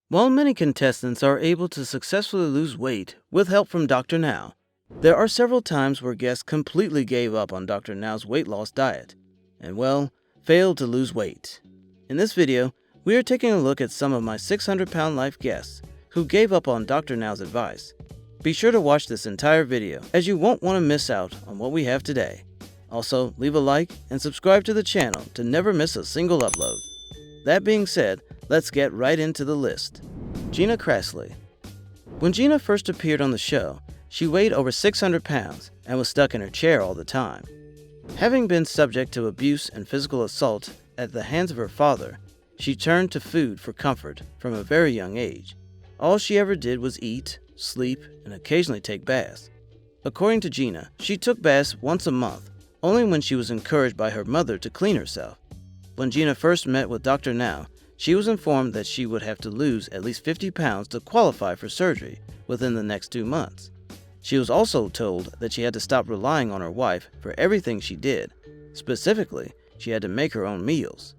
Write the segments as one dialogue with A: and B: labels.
A: While many contestants are able to successfully lose weight with help from Dr. Now, there are several times where guests completely gave up on Dr. Now's weight loss diet and, well, failed to lose weight. In this video, we are taking a look at some of my 600-pound life guests who gave up on Dr. Now's advice. Be sure to watch this entire video, as you won't want to miss out on what we have today. Also, leave a like and subscribe to the channel to never miss a single upload. That being said, let's get right into the list. Gina Crassley. When Gina first appeared on the show, she weighed over 600 pounds and was stuck in her chair all the time. Having been subject to abuse and physical assault at the hands of her father, she turned to food for comfort from a very young age. All she ever did was eat, sleep, and occasionally take baths. According to Gina, she took baths once a month, only when she was encouraged by her mother to clean herself. When Gina first met with Dr. Now, she was informed that she would have to lose at least 50 pounds to qualify for surgery within the next 2 months. She was also told that she had to stop relying on her wife for everything she did. Specifically, she had to make her own meals.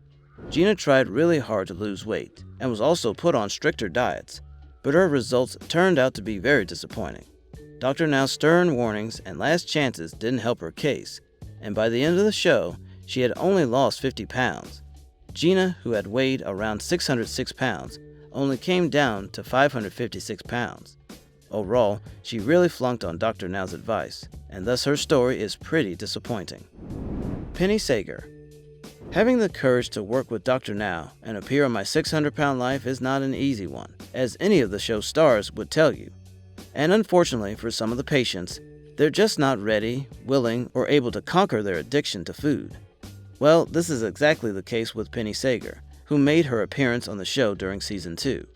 A: Gina tried really hard to lose weight and was also put on stricter diets, but her results turned out to be very disappointing. Dr. Now's stern warnings and last chances didn't help her case, and by the end of the show, she had only lost 50 pounds. Gina, who had weighed around 606 pounds, only came down to 556 pounds. Overall, she really flunked on Dr. Now's advice, and thus her story is pretty disappointing. Penny Sager. Having the courage to work with Dr. Now and appear on my 600-pound life is not an easy one, as any of the show's stars would tell you. And unfortunately for some of the patients, they're just not ready, willing, or able to conquer their addiction to food. Well, this is exactly the case with Penny Sager, who made her appearance on the show during season 2.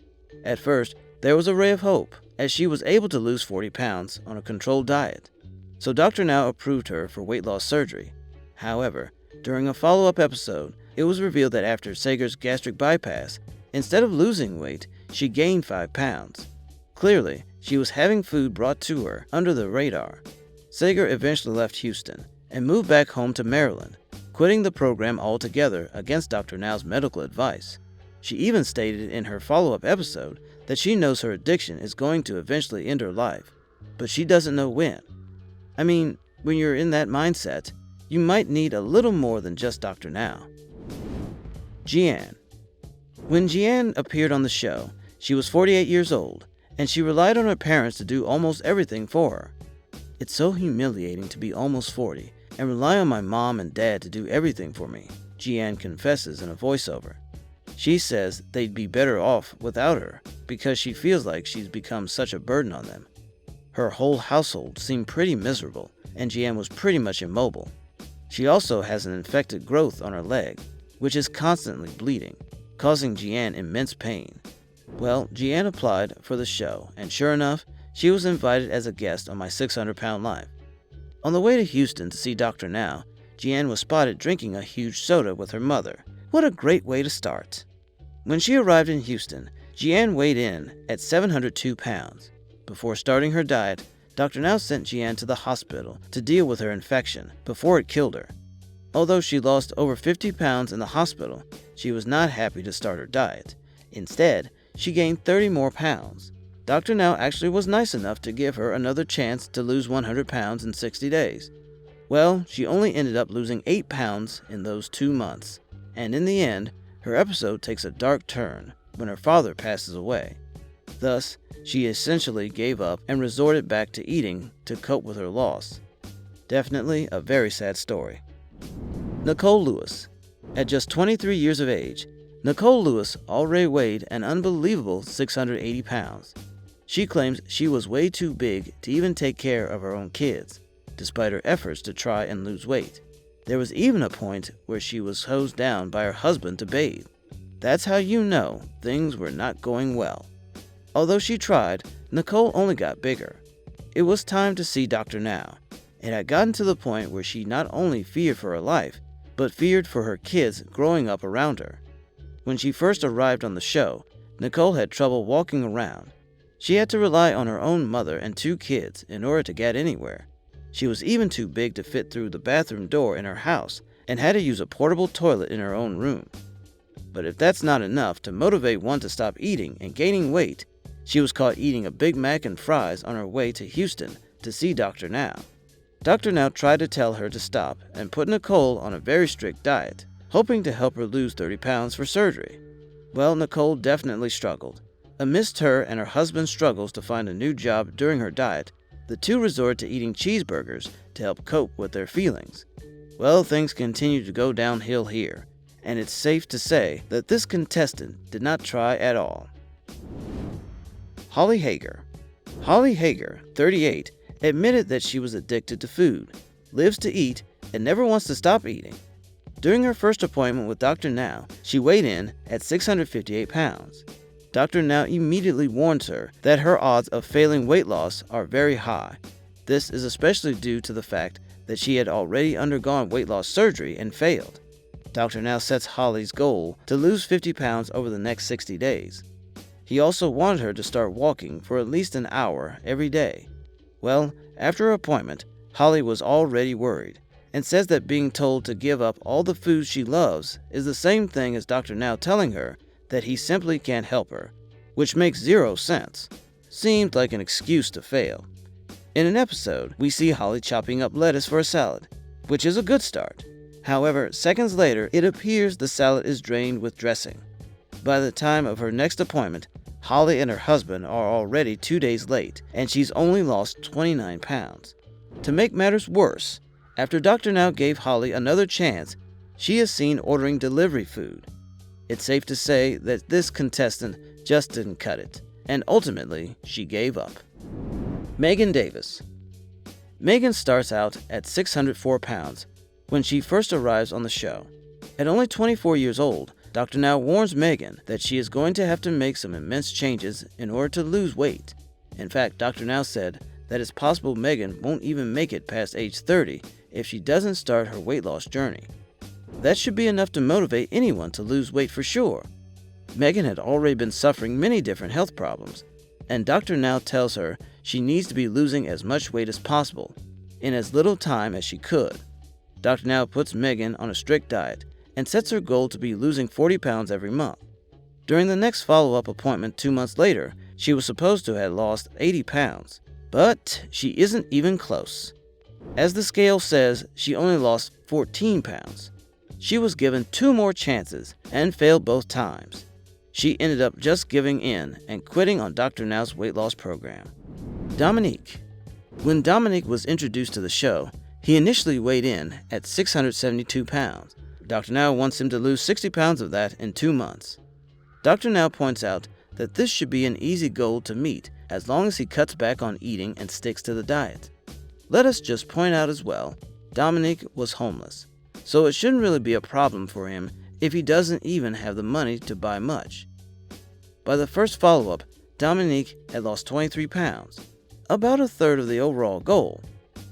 A: At first, there was a ray of hope, as she was able to lose 40 pounds on a controlled diet. So Dr. Now approved her for weight loss surgery. However, during a follow-up episode, it was revealed that after Sager's gastric bypass, instead of losing weight, she gained 5 pounds. Clearly, she was having food brought to her under the radar. Sager eventually left Houston and moved back home to Maryland, quitting the program altogether against Dr. Now's medical advice. She even stated in her follow-up episode that she knows her addiction is going to eventually end her life, but she doesn't know when. I mean, when you're in that mindset, you might need a little more than just Dr. Now. Jeanne. When Jeanne appeared on the show, she was 48 years old, and she relied on her parents to do almost everything for her. It's so humiliating to be almost 40 and rely on my mom and dad to do everything for me, Jeanne confesses in a voiceover. She says they'd be better off without her because she feels like she's become such a burden on them. Her whole household seemed pretty miserable, and Jeanne was pretty much immobile. She also has an infected growth on her leg, which is constantly bleeding, causing Jeanne immense pain. Well, Jeanne applied for the show, and sure enough, she was invited as a guest on my 600-pound life. On the way to Houston to see Dr. Now, Jeanne was spotted drinking a huge soda with her mother. What a great way to start. When she arrived in Houston, Jeanne weighed in at 702 pounds. Before starting her diet, Dr. Now sent Jeanne to the hospital to deal with her infection before it killed her. Although she lost over 50 pounds in the hospital, she was not happy to start her diet. Instead, she gained 30 more pounds. Dr. Now actually was nice enough to give her another chance to lose 100 pounds in 60 days. Well, she only ended up losing 8 pounds in those 2 months. And in the end, her episode takes a dark turn when her father passes away. Thus, she essentially gave up and resorted back to eating to cope with her loss. Definitely a very sad story. Nicole Lewis. At just 23 years of age, Nicole Lewis already weighed an unbelievable 680 pounds. She claims she was way too big to even take care of her own kids, despite her efforts to try and lose weight. There was even a point where she was hosed down by her husband to bathe. That's how you know things were not going well. Although she tried, Nicole only got bigger. It was time to see Dr. Now. It had gotten to the point where she not only feared for her life, but feared for her kids growing up around her. When she first arrived on the show, Nicole had trouble walking around. She had to rely on her own mother and 2 kids in order to get anywhere. She was even too big to fit through the bathroom door in her house and had to use a portable toilet in her own room. But if that's not enough to motivate one to stop eating and gaining weight, she was caught eating a Big Mac and fries on her way to Houston to see Dr. Now. Dr. Now tried to tell her to stop and put Nicole on a very strict diet, hoping to help her lose 30 pounds for surgery. Well, Nicole definitely struggled. Amidst her and her husband's struggles to find a new job during her diet, the two resorted to eating cheeseburgers to help cope with their feelings. Well, things continued to go downhill here, and it's safe to say that this contestant did not try at all. Holly Hager. Holly Hager, 38, admitted that she was addicted to food, lives to eat, and never wants to stop eating. During her first appointment with Dr. Now, she weighed in at 658 pounds. Dr. Now immediately warns her that her odds of failing weight loss are very high. This is especially due to the fact that she had already undergone weight loss surgery and failed. Dr. Now sets Holly's goal to lose 50 pounds over the next 60 days. He also wanted her to start walking for at least an hour every day. Well, after her appointment, Holly was already worried and says that being told to give up all the foods she loves is the same thing as Dr. Now telling her that he simply can't help her, which makes zero sense. Seemed like an excuse to fail. In an episode, we see Holly chopping up lettuce for a salad, which is a good start. However, seconds later, it appears the salad is drained with dressing. By the time of her next appointment, Holly and her husband are already 2 days late, and she's only lost 29 pounds. To make matters worse, after Dr. Now gave Holly another chance, she is seen ordering delivery food. It's safe to say that this contestant just didn't cut it, and ultimately, she gave up. Megan Davis. Megan starts out at 604 pounds when she first arrives on the show. At only 24 years old, Dr. Now warns Megan that she is going to have to make some immense changes in order to lose weight. In fact, Dr. Now said that it's possible Megan won't even make it past age 30 if she doesn't start her weight loss journey. That should be enough to motivate anyone to lose weight for sure. Megan had already been suffering many different health problems, and Dr. Now tells her she needs to be losing as much weight as possible in as little time as she could. Dr. Now puts Megan on a strict diet and sets her goal to be losing 40 pounds every month. During the next follow-up appointment 2 months later, she was supposed to have lost 80 pounds, but she isn't even close. As the scale says, she only lost 14 pounds. She was given 2 more chances and failed both times. She ended up just giving in and quitting on Dr. Now's weight loss program. Dominique. When Dominique was introduced to the show, he initially weighed in at 672 pounds. Dr. Now wants him to lose 60 pounds of that in 2 months. Dr. Now points out that this should be an easy goal to meet as long as he cuts back on eating and sticks to the diet. Let us just point out as well, Dominique was homeless, so it shouldn't really be a problem for him if he doesn't even have the money to buy much. By the first follow-up, Dominique had lost 23 pounds, about a third of the overall goal.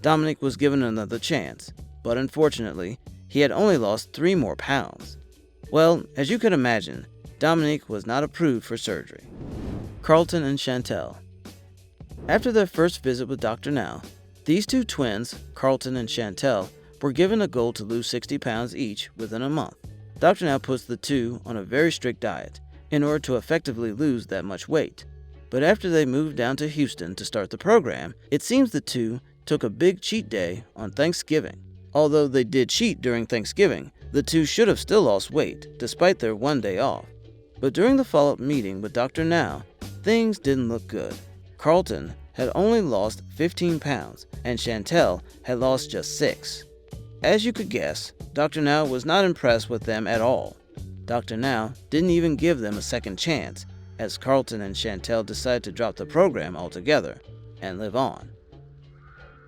A: Dominique was given another chance, but unfortunately, he had only lost 3 more pounds. Well, as you can imagine, Dominique was not approved for surgery. Carlton and Chantel. After their first visit with Dr. Now, these two twins, Carlton and Chantel, were given a goal to lose 60 pounds each within a month. Dr. Now puts the two on a very strict diet in order to effectively lose that much weight. But after they moved down to Houston to start the program, it seems the two took a big cheat day on Thanksgiving. Although they did cheat during Thanksgiving, the two should have still lost weight despite their 1 day off. But during the follow-up meeting with Dr. Now, things didn't look good. Carlton had only lost 15 pounds and Chantel had lost just 6. As you could guess, Dr. Now was not impressed with them at all. Dr. Now didn't even give them a second chance, as Carlton and Chantel decided to drop the program altogether and live on.